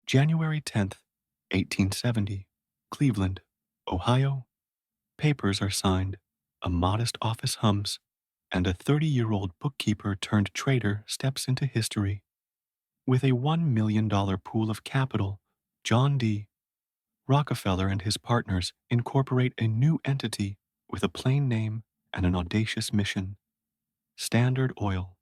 January 10th, 1870, Cleveland, Ohio. Papers are signed, a modest office hums, and a 30-year-old bookkeeper turned trader steps into history. With a $1 million pool of capital, John D. Rockefeller and his partners incorporate a new entity with a plain name and an audacious mission: Standard Oil.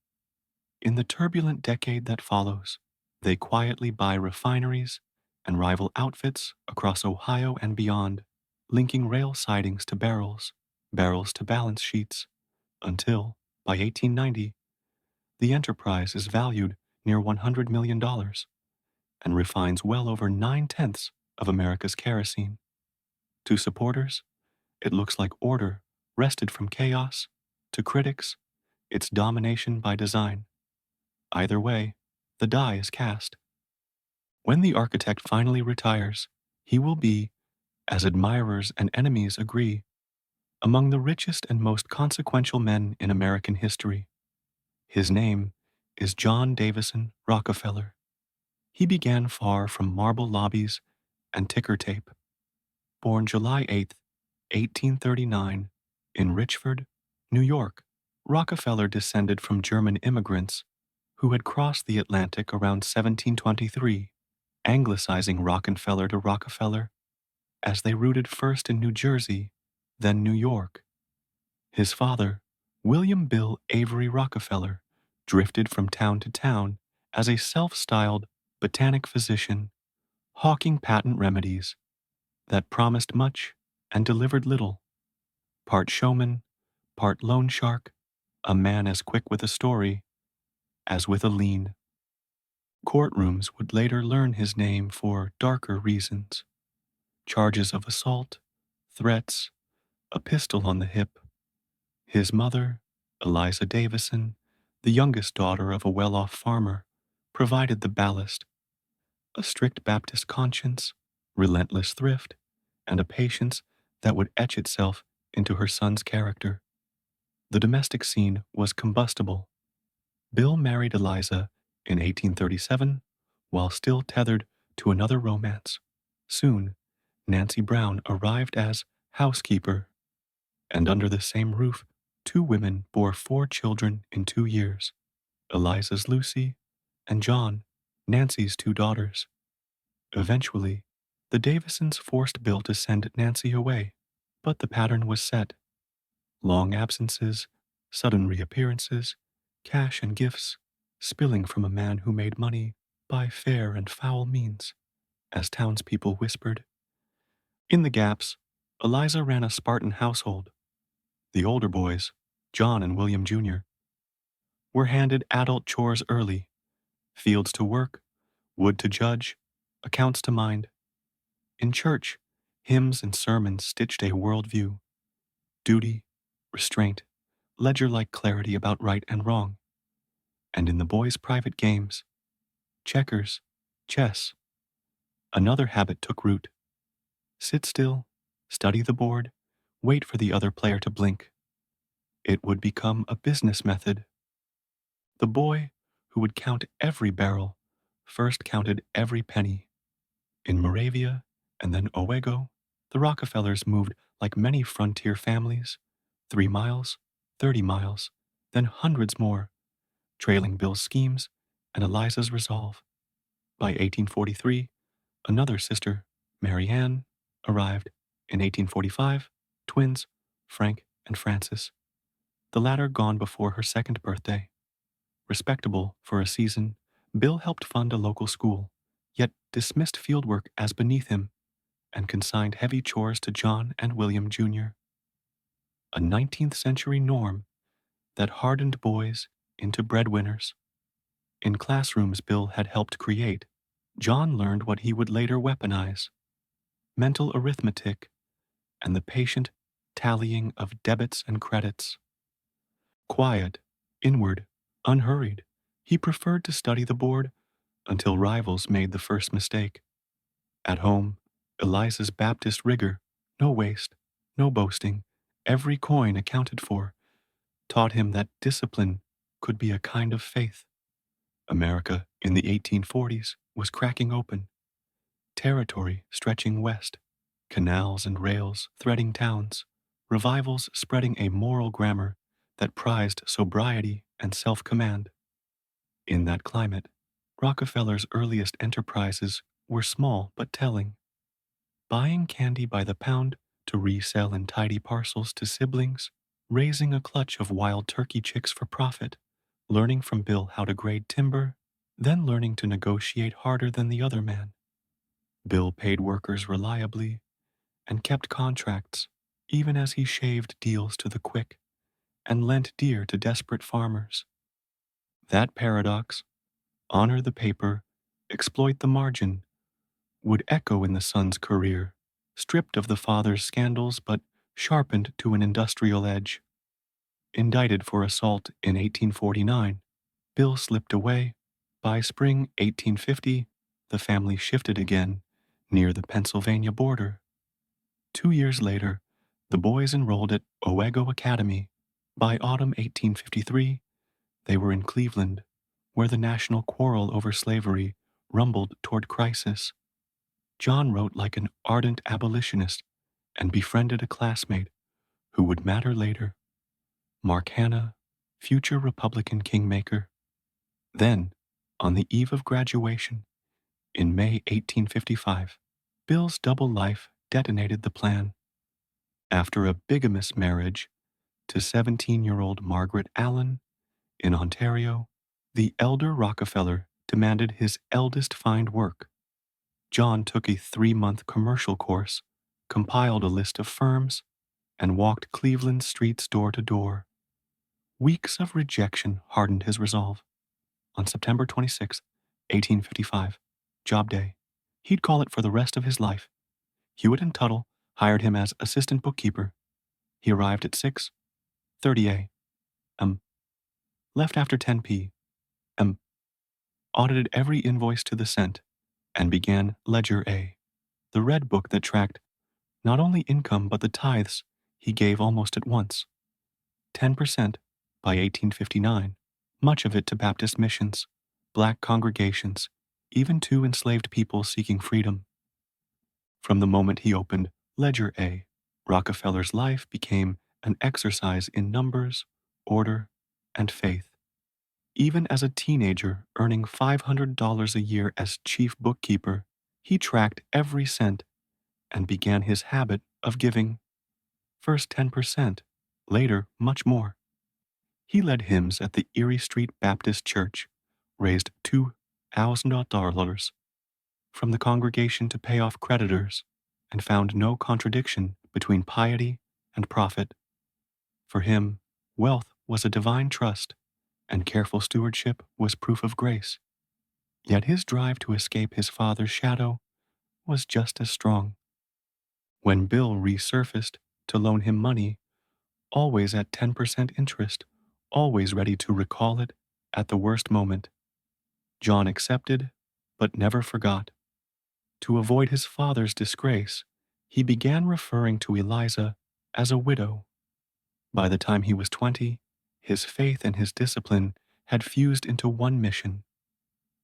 In the turbulent decade that follows, they quietly buy refineries and rival outfits across Ohio and beyond, linking rail sidings to barrels, barrels to balance sheets, until, by 1890, the enterprise is valued near $100 million and refines well over 9/10 of America's kerosene. To supporters, it looks like order wrested from chaos; to critics, it's domination by design. Either way, the die is cast. When the architect finally retires, he will be, as admirers and enemies agree, among the richest and most consequential men in American history. His name is John Davison Rockefeller. He began far from marble lobbies and ticker tape. Born July 8th, 1839, in Richford, New York, Rockefeller descended from German immigrants who had crossed the Atlantic around 1723, anglicizing Rockefeller to Rockefeller, as they rooted first in New Jersey, then New York. His father, William Bill Avery Rockefeller, drifted from town to town as a self-styled botanic physician, hawking patent remedies that promised much and delivered little. Part showman, part loan shark, a man as quick with a story as with a lien. Courtrooms would later learn his name for darker reasons: charges of assault, threats, a pistol on the hip. His mother, Eliza Davison, the youngest daughter of a well-off farmer, provided the ballast: a strict Baptist conscience, relentless thrift, and a patience that would etch itself into her son's character. The domestic scene was combustible. Bill married Eliza in 1837 while still tethered to another romance. Soon, Nancy Brown arrived as housekeeper, and under the same roof, two women bore 4 children in 2 years: Eliza's Lucy and John, Nancy's 2 daughters. Eventually, the Davisons forced Bill to send Nancy away, but the pattern was set: long absences, sudden reappearances, cash and gifts spilling from a man who made money by fair and foul means, as townspeople whispered. In the gaps, Eliza ran a Spartan household. The older boys, John and William Jr., were handed adult chores early: fields to work, wood to judge, accounts to mind. In church, hymns and sermons stitched a worldview: duty, restraint, ledger-like clarity about right and wrong. And in the boys' private games, checkers, chess, another habit took root: sit still, study the board, wait for the other player to blink. It would become a business method. The boy who would count every barrel first counted every penny. In Moravia and then Owego, the Rockefellers moved like many frontier families: 3 miles, 30 miles, then hundreds more, trailing Bill's schemes and Eliza's resolve. By 1843, another sister, Mary Ann, arrived. In 1845, twins, Frank and Frances, the latter gone before her second birthday. Respectable for a season, Bill helped fund a local school, yet dismissed fieldwork as beneath him and consigned heavy chores to John and William Jr. A 19th century norm that hardened boys into breadwinners. In classrooms Bill had helped create, John learned what he would later weaponize: mental arithmetic and the patient tallying of debits and credits. Quiet, inward, unhurried, he preferred to study the board until rivals made the first mistake. At home, Eliza's Baptist rigor: no waste, no boasting, every coin accounted for, taught him that discipline could be a kind of faith. America in the 1840s was cracking open. territory stretching west, canals and rails threading towns, revivals spreading a moral grammar that prized sobriety and self-command. In that climate, Rockefeller's earliest enterprises were small but telling. Buying candy by the pound to resell in tidy parcels to siblings, raising a clutch of wild turkey chicks for profit, learning from Bill how to grade timber, then learning to negotiate harder than the other man. Bill paid workers reliably and kept contracts, even as he shaved deals to the quick and lent deer to desperate farmers. That paradox, honor the paper, exploit the margin, would echo in the son's career, stripped of the father's scandals but sharpened to an industrial edge. Indicted for assault in 1849, Bill slipped away. By spring 1850, the family shifted again near the Pennsylvania border. 2 years later, the boys enrolled at Owego Academy. By autumn 1853, they were in Cleveland, where the national quarrel over slavery rumbled toward crisis. John wrote like an ardent abolitionist and befriended a classmate who would matter later, Mark Hanna, future Republican kingmaker. Then, on the eve of graduation, in May 1855, Bill's double life detonated the plan. After a bigamous marriage to 17-year-old Margaret Allen in Ontario, the elder Rockefeller demanded his eldest find work. John took a 3-month commercial course, compiled a list of firms, and walked Cleveland streets door to door. Weeks of rejection hardened his resolve. On September 26, 1855, job day, he'd call it for the rest of his life. Hewitt and Tuttle hired him as assistant bookkeeper. He arrived at 6:30 a.m., left after 10 p.m., audited every invoice to the cent, and began Ledger A, the red book that tracked not only income but the tithes he gave almost at once. 10% by 1859, much of it to Baptist missions, black congregations, even to enslaved people seeking freedom. From the moment he opened Ledger A, Rockefeller's life became an exercise in numbers, order, and faith. Even as a teenager earning $500 a year as chief bookkeeper, he tracked every cent and began his habit of giving. First 10%, later much more. He led hymns at the Erie Street Baptist Church, raised $2,000 from the congregation to pay off creditors, and found no contradiction between piety and profit. For him, wealth was a divine trust, and careful stewardship was proof of grace. Yet his drive to escape his father's shadow was just as strong. When Bill resurfaced to loan him money, always at 10% interest, always ready to recall it at the worst moment, John accepted, but never forgot. To avoid his father's disgrace, he began referring to Eliza as a widow. By the time he was 20, his faith and his discipline had fused into one mission: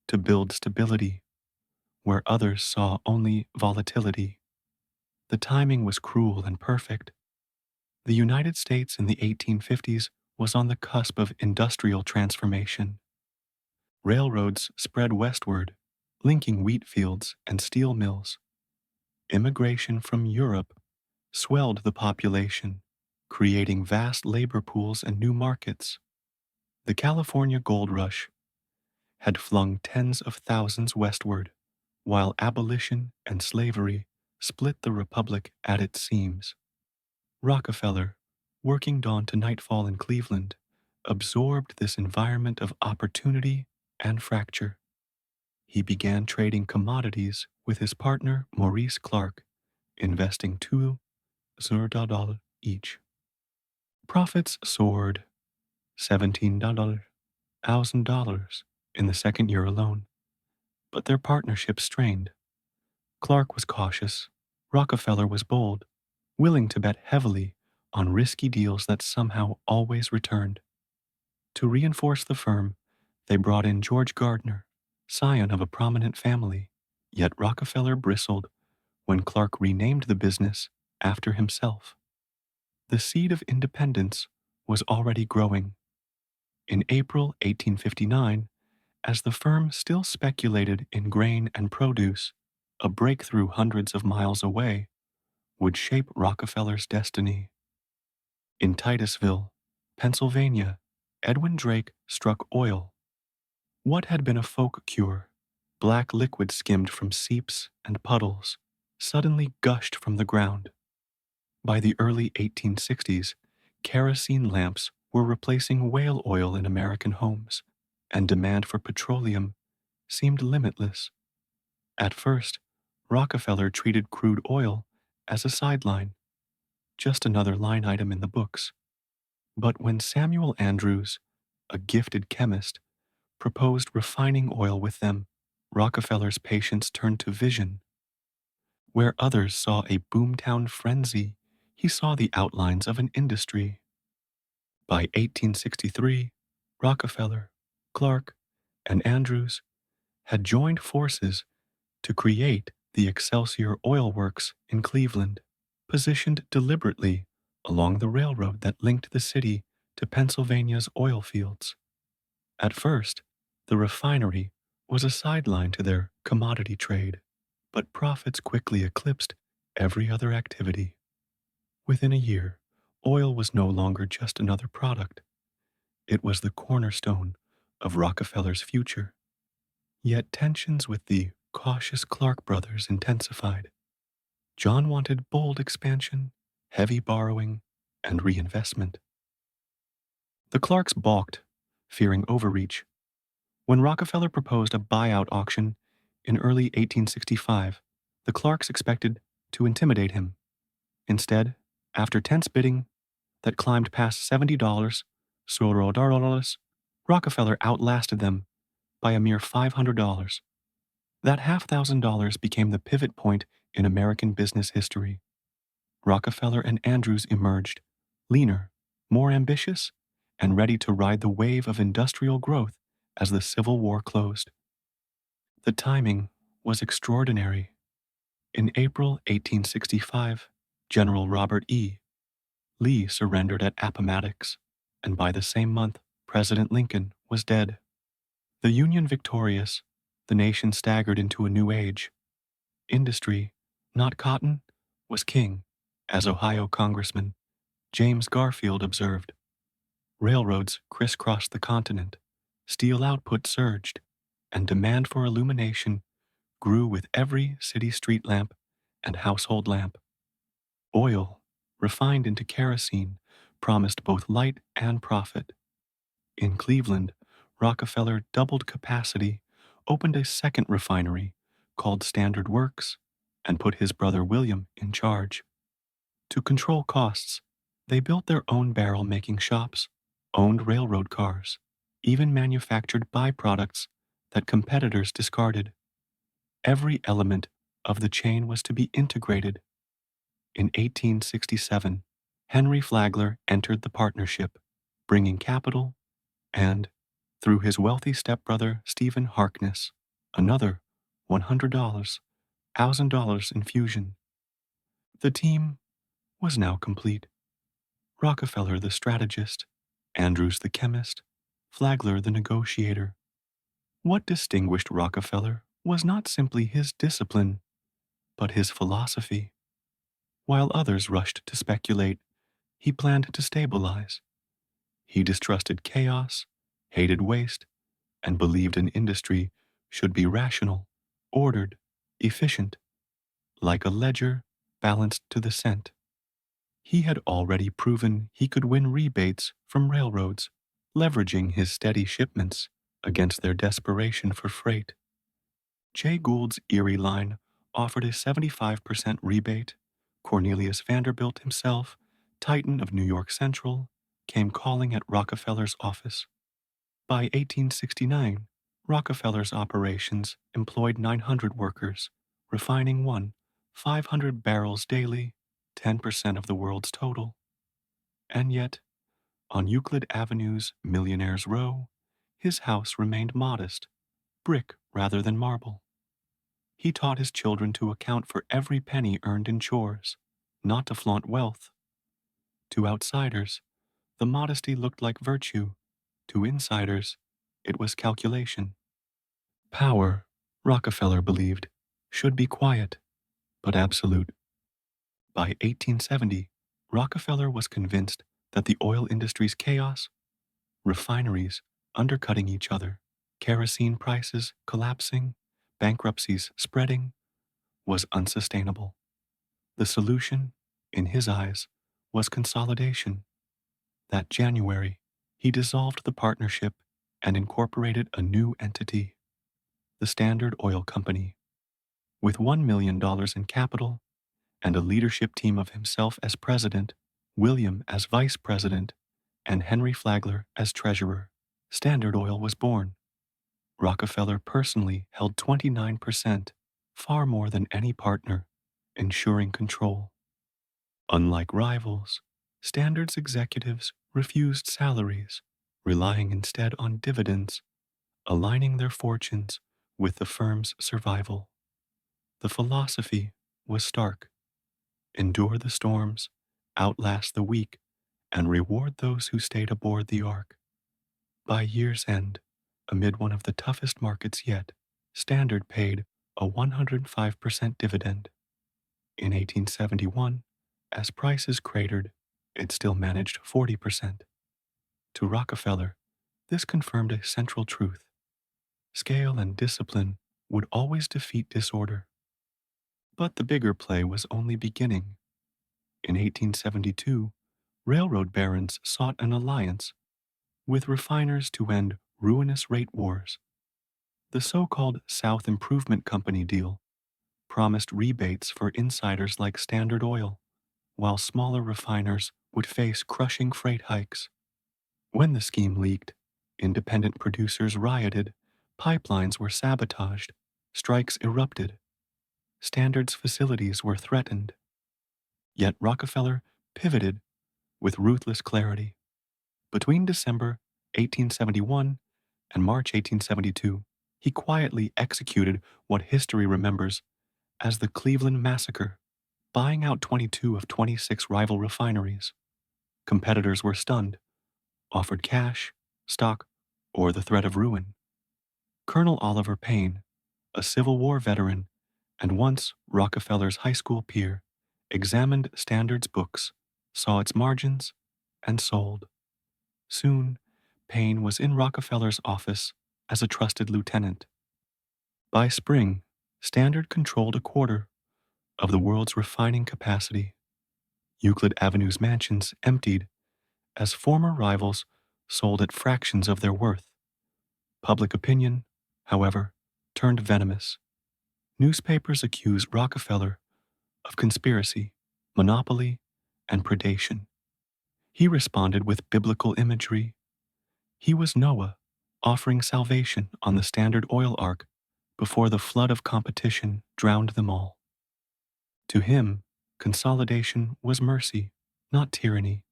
to build stability where others saw only volatility. The timing was cruel and perfect. The United States in the 1850s was on the cusp of industrial transformation. Railroads spread westward, linking wheat fields and steel mills. Immigration from Europe swelled the population, creating vast labor pools and new markets. The California gold rush had flung tens of thousands westward, while abolition and slavery split the republic at its seams. Rockefeller, working dawn to nightfall in Cleveland, absorbed this environment of opportunity and fracture. He began trading commodities with his partner Maurice Clark, investing $2,000 each. Profits soared $17,000 in the second year alone, but their partnership strained. Clark was cautious, Rockefeller was bold, willing to bet heavily on risky deals that somehow always returned. To reinforce the firm, they brought in George Gardner, scion of a prominent family, Yet Rockefeller bristled when Clark renamed the business after himself. The seed of independence was already growing. In April 1859, as the firm still speculated in grain and produce, a breakthrough hundreds of miles away would shape Rockefeller's destiny. In Titusville, Pennsylvania, Edwin Drake struck oil. What had been a folk cure, black liquid skimmed from seeps and puddles, suddenly gushed from the ground. By the early 1860s, kerosene lamps were replacing whale oil in American homes, and demand for petroleum seemed limitless. At first, Rockefeller treated crude oil as a sideline, just another line item in the books. But when Samuel Andrews, a gifted chemist, proposed refining oil with them, Rockefeller's patience turned to vision. Where others saw a boomtown frenzy, he saw the outlines of an industry. By 1863, Rockefeller, Clark, and Andrews had joined forces to create the Excelsior Oil Works in Cleveland, positioned deliberately along the railroad that linked the city to Pennsylvania's oil fields. At first, the refinery was a sideline to their commodity trade, but profits quickly eclipsed every other activity. Within a year, oil was no longer just another product. It was the cornerstone of Rockefeller's future. Yet tensions with the cautious Clark brothers intensified. John wanted bold expansion, heavy borrowing, and reinvestment. The Clarks balked, fearing overreach. When Rockefeller proposed a buyout auction in early 1865, the Clarks expected to intimidate him. Instead, after tense bidding that climbed past $70, Rockefeller outlasted them by a mere $500. That $500 became the pivot point in American business history. Rockefeller and Andrews emerged, leaner, more ambitious, and ready to ride the wave of industrial growth as the Civil War closed. The timing was extraordinary. In April 1865, General Robert E. Lee surrendered at Appomattox, and by the same month, President Lincoln was dead. The Union victorious, the nation staggered into a new age. Industry, not cotton, was king, as Ohio Congressman James Garfield observed. Railroads crisscrossed the continent, steel output surged, and demand for illumination grew with every city street lamp and household lamp. Oil, refined into kerosene, promised both light and profit. In Cleveland, Rockefeller doubled capacity, opened a second refinery called Standard Works, and put his brother William in charge. To control costs, they built their own barrel-making shops, owned railroad cars, even manufactured byproducts that competitors discarded. Every element of the chain was to be integrated. In 1867, Henry Flagler entered the partnership, bringing capital and, through his wealthy stepbrother Stephen Harkness, another $100,000 infusion. The team was now complete. Rockefeller the strategist, Andrews the chemist, Flagler the negotiator. What distinguished Rockefeller was not simply his discipline, but his philosophy. While others rushed to speculate, he planned to stabilize. He distrusted chaos, hated waste, and believed an industry should be rational, ordered, efficient, like a ledger balanced to the cent. He had already proven he could win rebates from railroads, leveraging his steady shipments against their desperation for freight. Jay Gould's Erie line offered a 75% rebate. Cornelius Vanderbilt himself, titan of New York Central, came calling at Rockefeller's office. By 1869, Rockefeller's operations employed 900 workers, refining 500 barrels daily, 10% of the world's total. And yet, on Euclid Avenue's Millionaire's Row, his house remained modest, brick rather than marble. He taught his children to account for every penny earned in chores, not to flaunt wealth. To outsiders, the modesty looked like virtue. To insiders, it was calculation. Power, Rockefeller believed, should be quiet, but absolute. By 1870, Rockefeller was convinced that the oil industry's chaos, refineries undercutting each other, kerosene prices collapsing, bankruptcies spreading, was unsustainable. The solution, in his eyes, was consolidation. That January, he dissolved the partnership and incorporated a new entity, the Standard Oil Company. With $1 million in capital and a leadership team of himself as president, William as vice president, and Henry Flagler as treasurer, Standard Oil was born. Rockefeller personally held 29%, far more than any partner, ensuring control. Unlike rivals, Standard's executives refused salaries, relying instead on dividends, aligning their fortunes with the firm's survival. The philosophy was stark: endure the storms, outlast the weak, and reward those who stayed aboard the ark. By year's end, amid one of the toughest markets yet, Standard paid a 105% dividend. In 1871, as prices cratered, it still managed 40%. To Rockefeller, this confirmed a central truth: scale and discipline would always defeat disorder. But the bigger play was only beginning. In 1872, railroad barons sought an alliance with refiners to end ruinous rate wars. The so-called South Improvement Company deal promised rebates for insiders like Standard Oil, while smaller refiners would face crushing freight hikes. When the scheme leaked, independent producers rioted, pipelines were sabotaged, strikes erupted, Standard's facilities were threatened. Yet Rockefeller pivoted with ruthless clarity. Between December 1871 and March 1872, he quietly executed what history remembers as the Cleveland Massacre, buying out 22 of 26 rival refineries. Competitors were stunned, offered cash, stock, or the threat of ruin. Colonel Oliver Payne, a Civil War veteran and once Rockefeller's high school peer, examined Standard's books, saw its margins, and sold. Soon, Payne was in Rockefeller's office as a trusted lieutenant. By spring, Standard controlled a quarter of the world's refining capacity. Euclid Avenue's mansions emptied as former rivals sold at fractions of their worth. Public opinion, however, turned venomous. Newspapers accused Rockefeller of conspiracy, monopoly, and predation. He responded with biblical imagery. He was Noah, offering salvation on the Standard Oil Ark before the flood of competition drowned them all. To him, consolidation was mercy, not tyranny.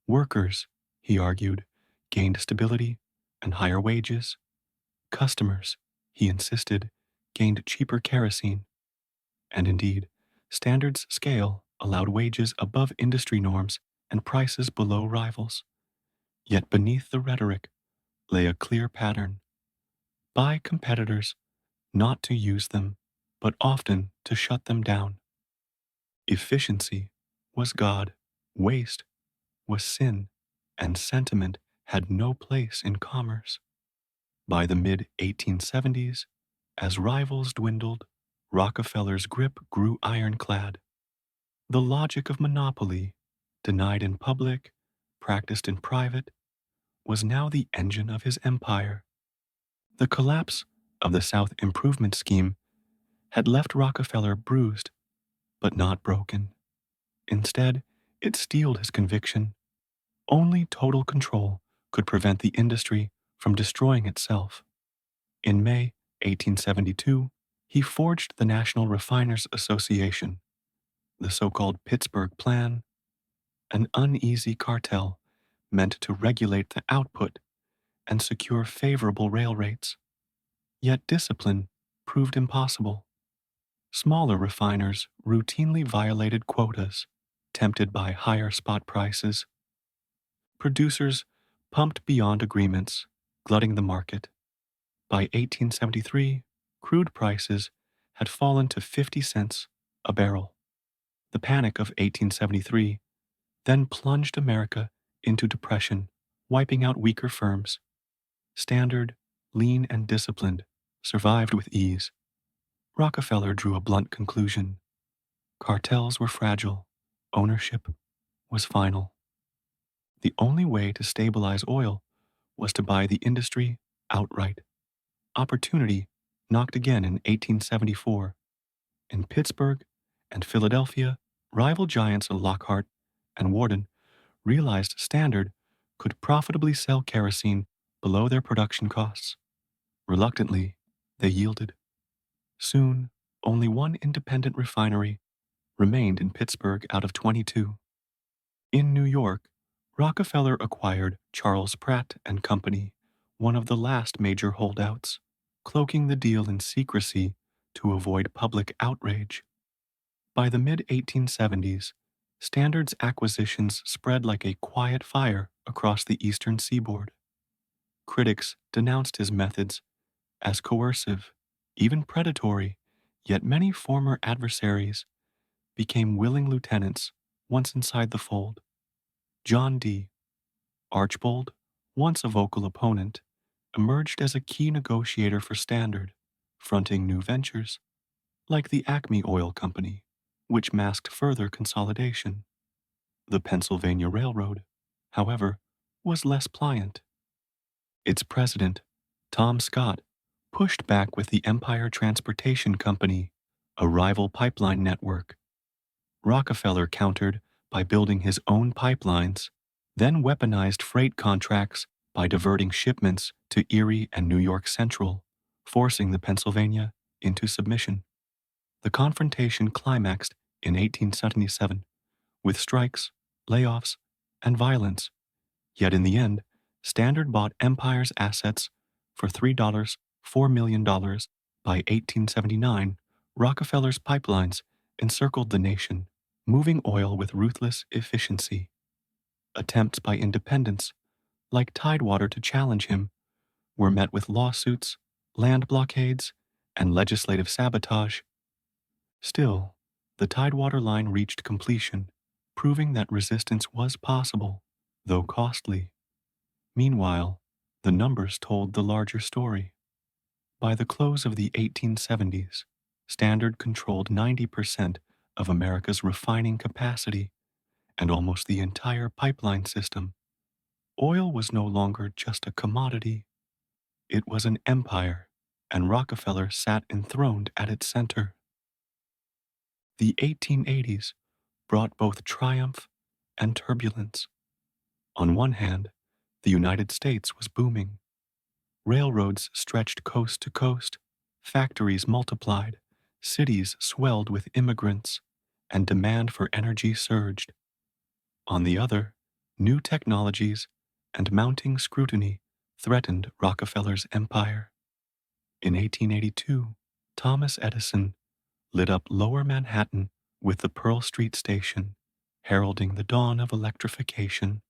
Workers, he argued, gained stability and higher wages. Customers, he insisted, gained cheaper kerosene. And indeed, Standard's scale allowed wages above industry norms and prices below rivals. Yet beneath the rhetoric lay a clear pattern: buy competitors, not to use them, but often to shut them down. Efficiency was God, waste was sin, and sentiment had no place in commerce. By the mid-1870s, as rivals dwindled, Rockefeller's grip grew ironclad. The logic of monopoly, denied in public, practiced in private, was now the engine of his empire. The collapse of the South Improvement Scheme had left Rockefeller bruised, but not broken. Instead, it steeled his conviction: only total control could prevent the industry from destroying itself. In May 1872, he forged the National Refiners Association, the so-called Pittsburgh Plan, an uneasy cartel meant to regulate the output and secure favorable rail rates. Yet discipline proved impossible. Smaller refiners routinely violated quotas, tempted by higher spot prices. Producers pumped beyond agreements, glutting the market. By 1873, crude prices had fallen to 50 cents a barrel. The Panic of 1873 then plunged America into depression, wiping out weaker firms. Standard, lean, and disciplined, survived with ease. Rockefeller drew a blunt conclusion. Cartels were fragile. Ownership was final. The only way to stabilize oil was to buy the industry outright. Opportunity knocked again in 1874. In Pittsburgh and Philadelphia, rival giants Lockhart and Warden realized Standard could profitably sell kerosene below their production costs. Reluctantly, they yielded. Soon, only one independent refinery remained in Pittsburgh out of 22. In New York, Rockefeller acquired Charles Pratt and Company, one of the last major holdouts, cloaking the deal in secrecy to avoid public outrage. By the mid-1870s, Standard's acquisitions spread like a quiet fire across the eastern seaboard. Critics denounced his methods as coercive, even predatory, yet many former adversaries became willing lieutenants once inside the fold. John D. Archbold, once a vocal opponent, emerged as a key negotiator for Standard, fronting new ventures, like the Acme Oil Company, which masked further consolidation. The Pennsylvania Railroad, however, was less pliant. Its president, Tom Scott, pushed back with the Empire Transportation Company, a rival pipeline network. Rockefeller countered by building his own pipelines, then weaponized freight contracts by diverting shipments to Erie and New York Central, forcing the Pennsylvania into submission. The confrontation climaxed in 1877 with strikes, layoffs, and violence. Yet in the end, Standard bought Empire's assets for $4 million. By 1879, Rockefeller's pipelines encircled the nation, moving oil with ruthless efficiency. Attempts by independents, like Tidewater to challenge him, were met with lawsuits, land blockades, and legislative sabotage. Still, the Tidewater line reached completion, proving that resistance was possible, though costly. Meanwhile, the numbers told the larger story. By the close of the 1870s, Standard controlled 90% of America's refining capacity and almost the entire pipeline system. Oil was no longer just a commodity, it was an empire, and Rockefeller sat enthroned at its center. The 1880s brought both triumph and turbulence. On one hand, the United States was booming. Railroads stretched coast to coast, factories multiplied, cities swelled with immigrants, and demand for energy surged. On the other, new technologies and mounting scrutiny threatened Rockefeller's empire. In 1882, Thomas Edison lit up Lower Manhattan with the Pearl Street Station, heralding the dawn of electrification.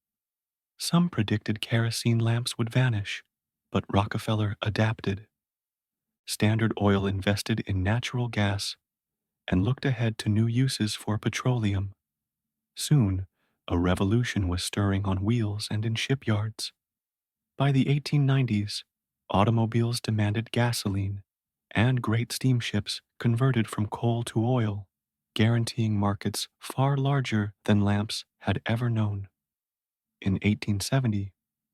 Some predicted kerosene lamps would vanish, but Rockefeller adapted. Standard Oil invested in natural gas and looked ahead to new uses for petroleum. Soon, a revolution was stirring on wheels and in shipyards. By the 1890s, automobiles demanded gasoline, and great steamships converted from coal to oil, guaranteeing markets far larger than lamps had ever known. In 1870,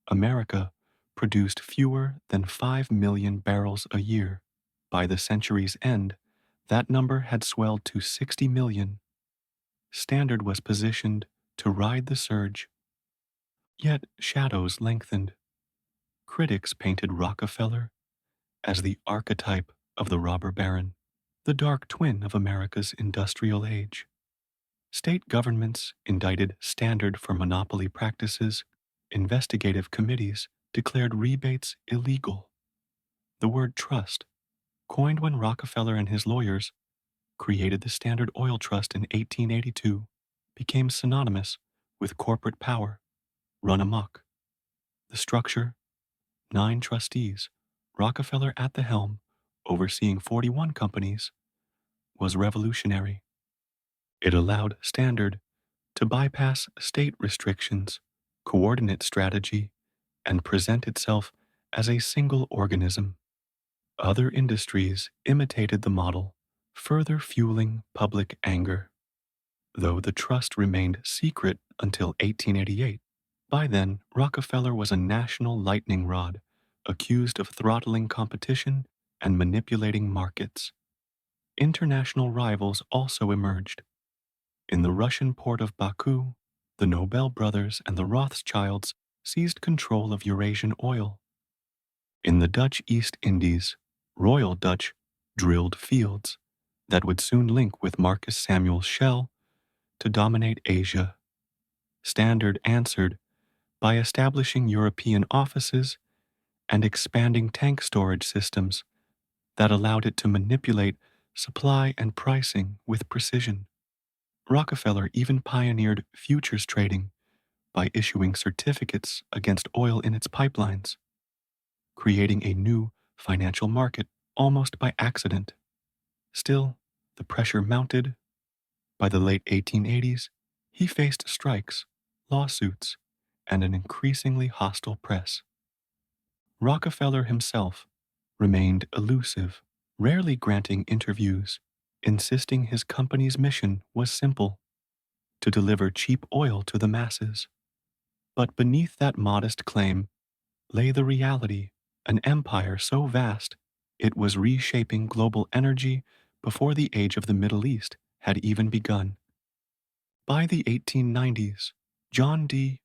America produced fewer than 5 million barrels a year. By the century's end, that number had swelled to 60 million. Standard was positioned to ride the surge. Yet shadows lengthened. Critics painted Rockefeller as the archetype of the robber baron, the dark twin of America's industrial age. State governments indicted Standard for monopoly practices. Investigative committees declared rebates illegal. The word trust, coined when Rockefeller and his lawyers created the Standard Oil Trust in 1882, became synonymous with corporate power run amok. The structure, 9 trustees, Rockefeller at the helm, overseeing 41 companies, was revolutionary. It allowed Standard to bypass state restrictions, coordinate strategy, and present itself as a single organism. Other industries imitated the model, further fueling public anger. Though the trust remained secret until 1888, by then Rockefeller was a national lightning rod, accused of throttling competition and manipulating markets. International rivals also emerged. In the Russian port of Baku, the Nobel brothers and the Rothschilds seized control of Eurasian oil. In the Dutch East Indies, Royal Dutch drilled fields that would soon link with Marcus Samuel Shell to dominate Asia. Standard answered by establishing European offices and expanding tank storage systems that allowed it to manipulate supply and pricing with precision. Rockefeller even pioneered futures trading by issuing certificates against oil in its pipelines, creating a new financial market almost by accident. Still, the pressure mounted. By the late 1880s, he faced strikes, lawsuits, and an increasingly hostile press. Rockefeller himself remained elusive, rarely granting interviews, insisting his company's mission was simple: to deliver cheap oil to the masses. But beneath that modest claim lay the reality: an empire so vast it was reshaping global energy before the age of the Middle East had even begun. By the 1890s, John D.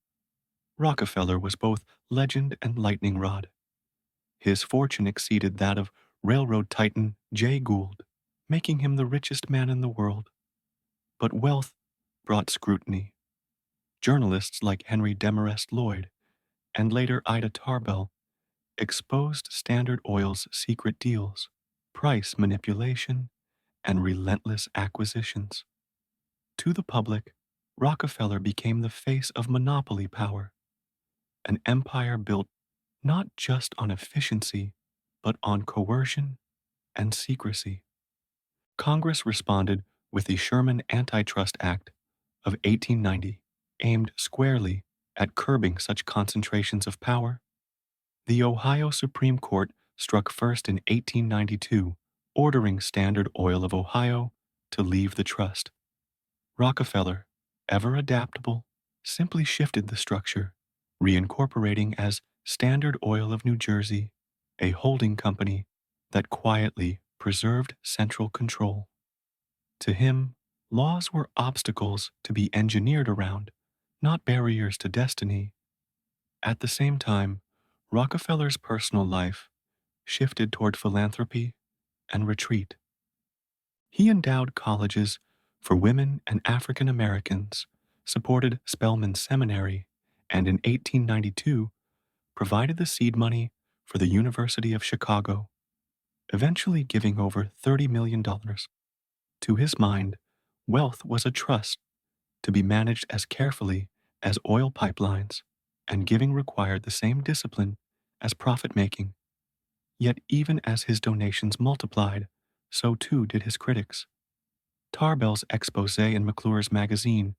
Rockefeller was both legend and lightning rod. His fortune exceeded that of railroad titan Jay Gould, making him the richest man in the world. But wealth brought scrutiny. Journalists like Henry Demarest Lloyd and later Ida Tarbell exposed Standard Oil's secret deals, price manipulation, and relentless acquisitions. To the public, Rockefeller became the face of monopoly power, an empire built not just on efficiency, but on coercion and secrecy. Congress responded with the Sherman Antitrust Act of 1890, aimed squarely at curbing such concentrations of power. The Ohio Supreme Court struck first in 1892, ordering Standard Oil of Ohio to leave the trust. Rockefeller, ever adaptable, simply shifted the structure, reincorporating as Standard Oil of New Jersey, a holding company that quietly preserved central control. To him, laws were obstacles to be engineered around, not barriers to destiny. At the same time, Rockefeller's personal life shifted toward philanthropy and retreat. He endowed colleges for women and African Americans, supported Spelman Seminary, and in 1892 provided the seed money for the University of Chicago, eventually giving over $30 million. To his mind, wealth was a trust to be managed as carefully as oil pipelines, and giving required the same discipline as profit making. Yet even as his donations multiplied, so too did his critics. Tarbell's expose in McClure's magazine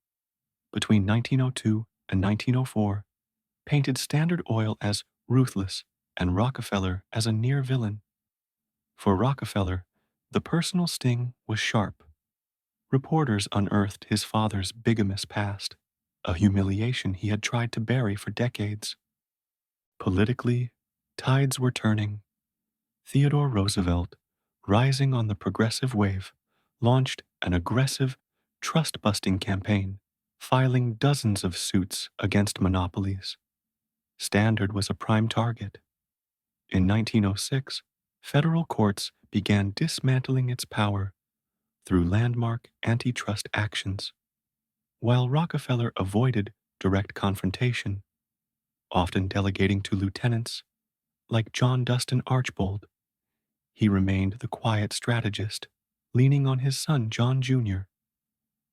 between 1902 and 1904 painted Standard Oil as ruthless and Rockefeller as a near villain. For Rockefeller, the personal sting was sharp. Reporters unearthed his father's bigamous past, a humiliation he had tried to bury for decades. Politically, tides were turning. Theodore Roosevelt, rising on the progressive wave, launched an aggressive, trust-busting campaign, filing dozens of suits against monopolies. Standard was a prime target. In 1906, federal courts began dismantling its power through landmark antitrust actions. While Rockefeller avoided direct confrontation, often delegating to lieutenants like John Dustin Archbold, he remained the quiet strategist, leaning on his son John Jr.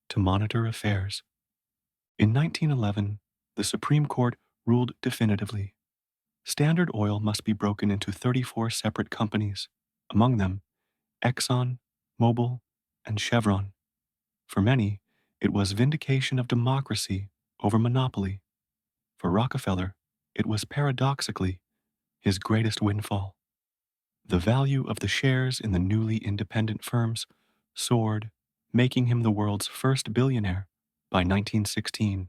to monitor affairs. In 1911, the Supreme Court ruled definitively. Standard Oil must be broken into 34 separate companies, among them Exxon, Mobil, and Chevron. For many, it was vindication of democracy over monopoly. For Rockefeller, it was paradoxically his greatest windfall. The value of the shares in the newly independent firms soared, making him the world's first billionaire by 1916.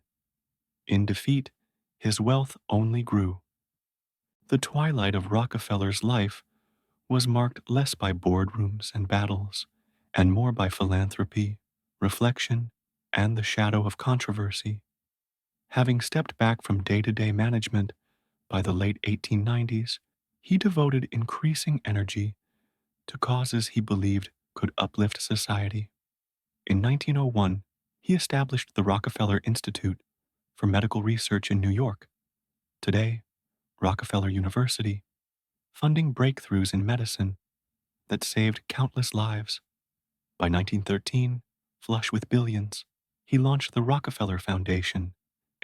In defeat, his wealth only grew. The twilight of Rockefeller's life was marked less by boardrooms and battles, and more by philanthropy, reflection, and the shadow of controversy. Having stepped back from day-to-day management by the late 1890s, he devoted increasing energy to causes he believed could uplift society. In 1901, he established the Rockefeller Institute for Medical Research in New York. Today, Rockefeller University, funding breakthroughs in medicine that saved countless lives. By 1913, flush with billions, he launched the Rockefeller Foundation,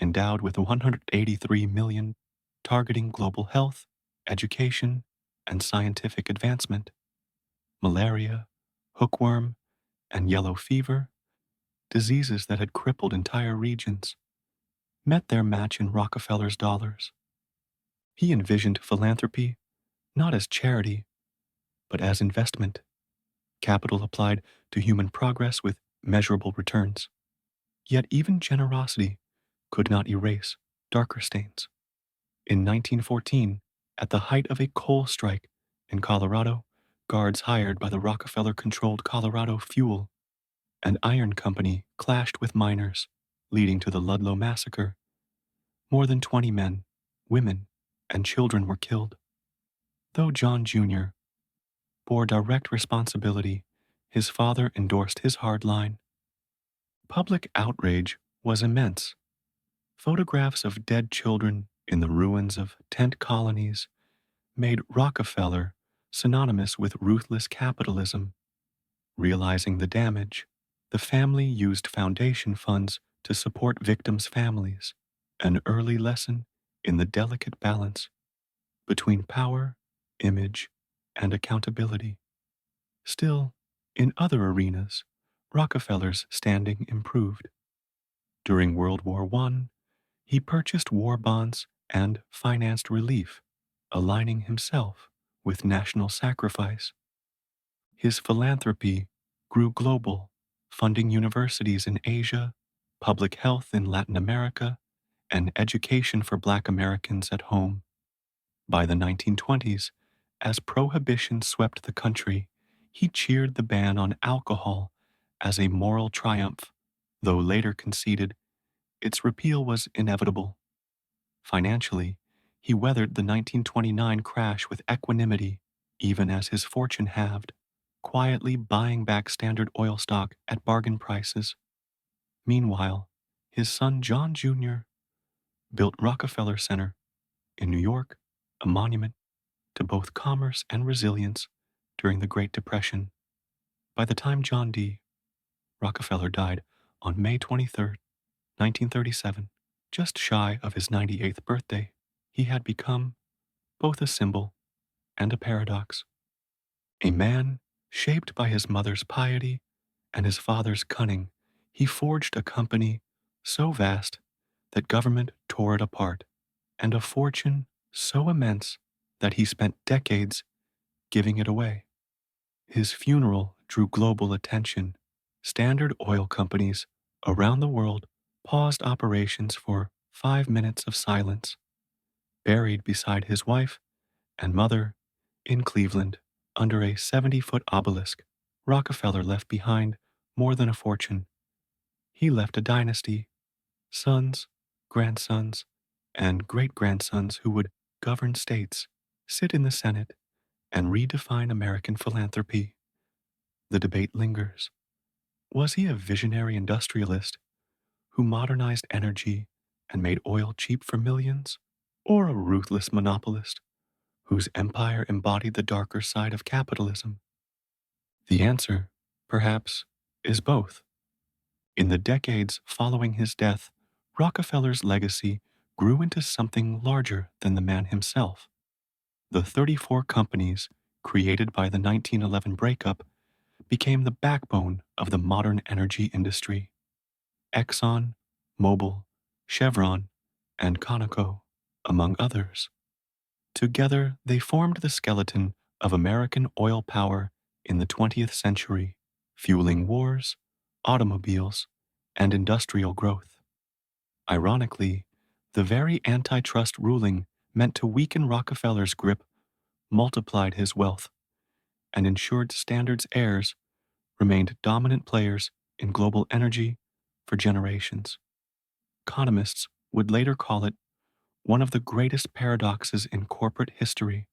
endowed with $183 million, targeting global health, education, and scientific advancement. Malaria, hookworm, and yellow fever, diseases that had crippled entire regions, met their match in Rockefeller's dollars. He envisioned philanthropy not as charity, but as investment, capital applied to human progress with measurable returns. Yet even generosity could not erase darker stains. In 1914, at the height of a coal strike in Colorado, guards hired by the Rockefeller-controlled Colorado Fuel and Iron Company clashed with miners, leading to the Ludlow Massacre. More than 20 men, women, and children were killed. Though John Jr. bore direct responsibility, his father endorsed his hard line. Public outrage was immense. Photographs of dead children in the ruins of tent colonies made Rockefeller synonymous with ruthless capitalism. Realizing the damage, the family used foundation funds to support victims' families, an early lesson in the delicate balance between power, image, and accountability. Still, in other arenas, Rockefeller's standing improved. During World War I, he purchased war bonds and financed relief, aligning himself with national sacrifice. His philanthropy grew global, funding universities in Asia, public health in Latin America, and education for Black Americans at home. By the 1920s, as prohibition swept the country, he cheered the ban on alcohol as a moral triumph, though later conceded its repeal was inevitable. Financially, he weathered the 1929 crash with equanimity, even as his fortune halved, quietly buying back Standard Oil stock at bargain prices. Meanwhile, his son John Jr. built Rockefeller Center in New York, a monument to both commerce and resilience during the Great Depression. By the time John D. Rockefeller died on May 23, 1937, just shy of his 98th birthday, he had become both a symbol and a paradox. A man shaped by his mother's piety and his father's cunning, he forged a company so vast that government tore it apart, and a fortune so immense that he spent decades giving it away. His funeral drew global attention. Standard Oil companies around the world paused operations for 5 minutes of silence. Buried beside his wife and mother in Cleveland under a 70-foot obelisk, Rockefeller left behind more than a fortune. He left a dynasty, sons, grandsons, and great-grandsons who would govern states, sit in the Senate, and redefine American philanthropy. The debate lingers. Was he a visionary industrialist who modernized energy and made oil cheap for millions, or a ruthless monopolist whose empire embodied the darker side of capitalism? The answer perhaps, is both. In the decades following his death, Rockefeller's legacy grew into something larger than the man himself. The 34 companies created by the 1911 breakup became the backbone of the modern energy industry. Exxon, Mobil, Chevron, and Conoco, among others. Together, they formed the skeleton of American oil power in the 20th century, fueling wars, automobiles, and industrial growth. Ironically, the very antitrust ruling meant to weaken Rockefeller's grip multiplied his wealth and ensured Standard's heirs remained dominant players in global energy for generations. Economists would later call it one of the greatest paradoxes in corporate history,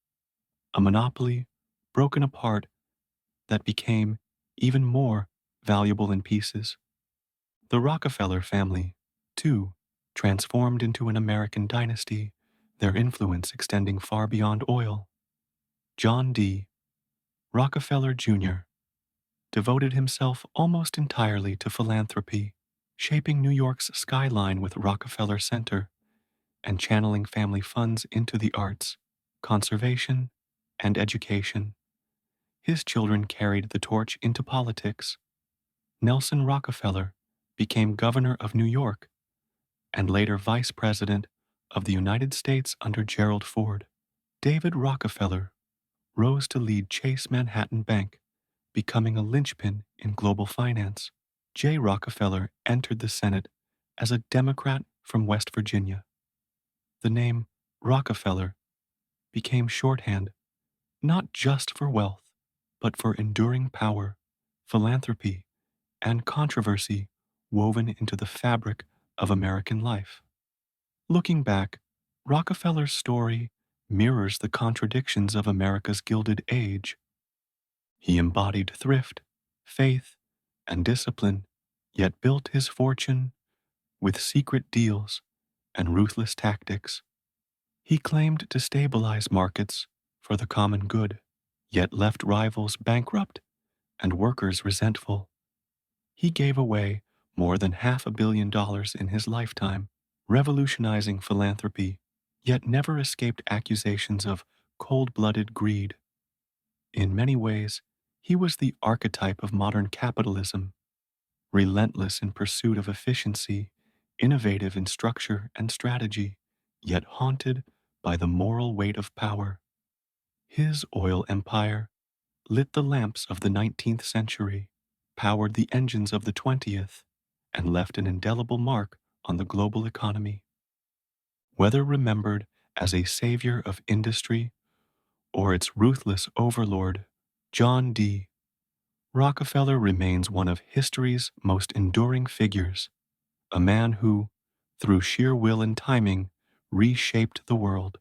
a monopoly broken apart that became even more valuable in pieces. The Rockefeller family, too, transformed into an American dynasty, their influence extending far beyond oil. John D. Rockefeller Jr. devoted himself almost entirely to philanthropy, shaping New York's skyline with Rockefeller Center and channeling family funds into the arts, conservation, and education. His children carried the torch into politics. Nelson Rockefeller became governor of New York and later vice president of the United States under Gerald Ford. David Rockefeller rose to lead Chase Manhattan Bank, becoming a linchpin in global finance. J. Rockefeller entered the Senate as a Democrat from West Virginia. The name Rockefeller became shorthand not just for wealth, but for enduring power, philanthropy, and controversy woven into the fabric of American life. Looking back, Rockefeller's story mirrors the contradictions of America's Gilded Age. He embodied thrift, faith, and discipline, yet built his fortune with secret deals and ruthless tactics. He claimed to stabilize markets for the common good, yet left rivals bankrupt and workers resentful. He gave away more than $500 million in his lifetime, revolutionizing philanthropy, yet never escaped accusations of cold-blooded greed. In many ways, he was the archetype of modern capitalism, relentless in pursuit of efficiency, innovative in structure and strategy, yet haunted by the moral weight of power. His oil empire lit the lamps of the 19th century, powered the engines of the 20th, and left an indelible mark on the global economy. Whether remembered as a savior of industry or its ruthless overlord, John D. Rockefeller remains one of history's most enduring figures, a man who, through sheer will and timing, reshaped the world.